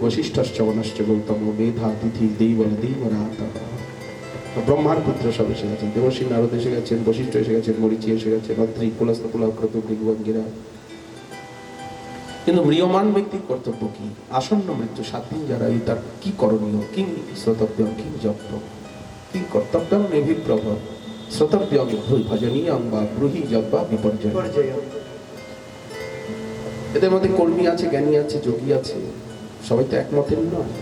বশিষ্ঠশ্চ বনশ্চ গৌতম মেধা তিথি দেবরাতা। ব্রহ্মার পুত্র সব এসে গেছেন, দেবর্ষী নারদ এসে গেছেন, বশিষ্ঠ এসে গেছেন, মরিচি এসে গেছেন, অত্রি পুলস্ত পুলক্রতু ভৃগুবঙ্গিরা। কিন্তু ম্রিয়মাণ ব্যক্তির কর্তব্য কি? আসন্ন মৃত্যু 7 দিন যারা তার কি করণীয়? কিং শ্রোতব্যং কিং জপ্য কিং কর্তব্যং নেভিপ্রভ শ্রোতব্যং ভজনীয়ং বা ব্রুহি যজ্ঞা বিপর্যয়। এদের মধ্যে কর্মী আছে, জ্ঞানী আছে, যোগী আছে, সবাই তো একমতের নয়।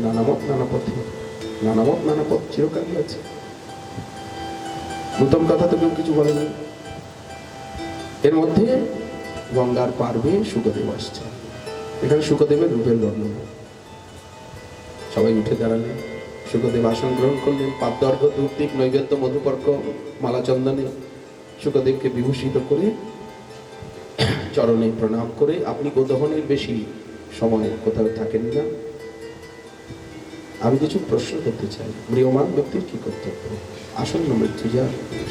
নানা মত নানা পথে, নানা মত নানা পথ চিরকালই আছে। নতুন কথা তো কেউ কিছু বলেনি। এর মধ্যে গঙ্গার পার্বে শুকদেব আসছে। এখানে শুকদেবের রূপের বর্ণনা। সবাই উঠে দাঁড়ালেন, শুকদেব আসন গ্রহণ করলেন। পাদ্যর্ঘ্য ধূপদীপ নৈবেদ্য মধুপর্ক মালা চন্দনে শুকদেবকে বিভূষিত করে চরণে প্রণাম করে, আপনি গোদহনের বেশি সময় কোথাও থাকেন না, আমি কিছু প্রশ্ন করতে চাই। ম্রিয়মাণ ব্যক্তির কি কর্তব্য? আসন্ন মৃত্যু যা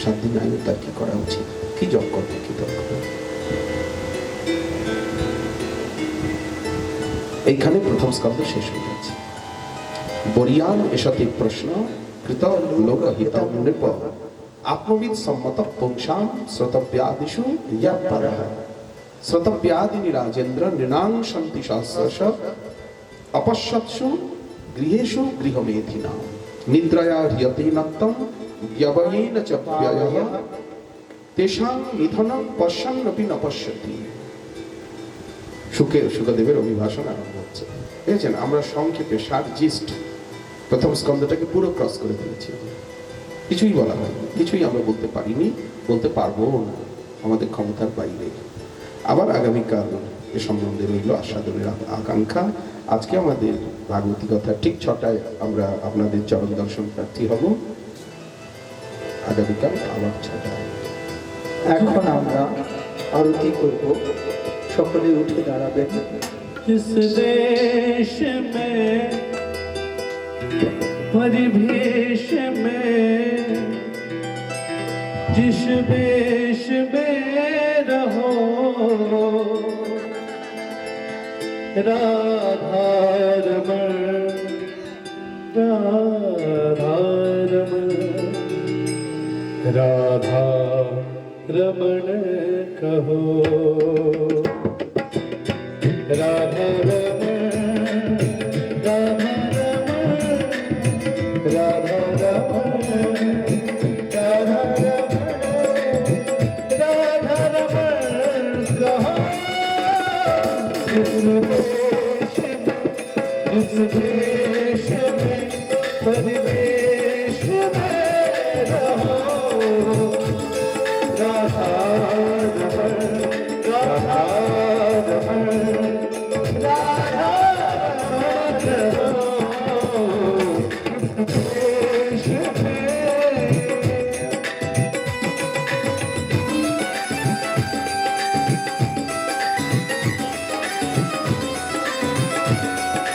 7 দিন আগে তার কি করা উচিত? কি জপ করবে, কি দরকার? এইখানে প্রথম স্কন্ধ শেষ হয়ে যাচ্ছে। বরিয়ান এসতে প্রশ্ন কৃত লোকহিত নৃপ আত্মবিদ সম্মত পুংসাম শ্রোতব্যাদিষু ইয়াপরঃ শ্রোতব্যাদিনি রাজেন্দ্র নৃণাং শান্তি সহস্রশ অপশ্যৎসু গৃহেষু গৃহমেধিনাম নিদ্রয়া হ্রিয়তে নক্তম ব্যবয়েন চ ব্যয়ঃ তেষাং নিধনং পশ্যন্নপি ন পশ্যতি। শুকদেবের অভিভাষণ আরম্ভ হচ্ছে। দেখেছেন, আমরা সংক্ষেপে জিস্ট প্রথম স্কন্ধটাকে পুরো ক্রস করে ফেলেছি। কিছুই বলা হয়নি, কিছুই আমরা বলতে পারিনি, বলতে পারবো না, আমাদের ক্ষমতার বাইরে। আবার আগামীকাল এ সম্বন্ধে রইল আস্বাদনের আকাঙ্ক্ষা। আজকে আমাদের ভাগবতী কথা ঠিক 6টায় আমরা আপনাদের চরণ দর্শন প্রার্থী হব। আগামীকাল আবার 6টায়। এখন আমরা আরতি করব, সকলে উঠে দাঁড়াবেন। जिस देश में परिवेश में जिस वेश में रहो राधा रमण राधा रमण राधा रमण कहो। राधा रमण राधा रमण राधा रमण राधा रमण राधा रमण कहो। जिस देश में परिवेश में रहो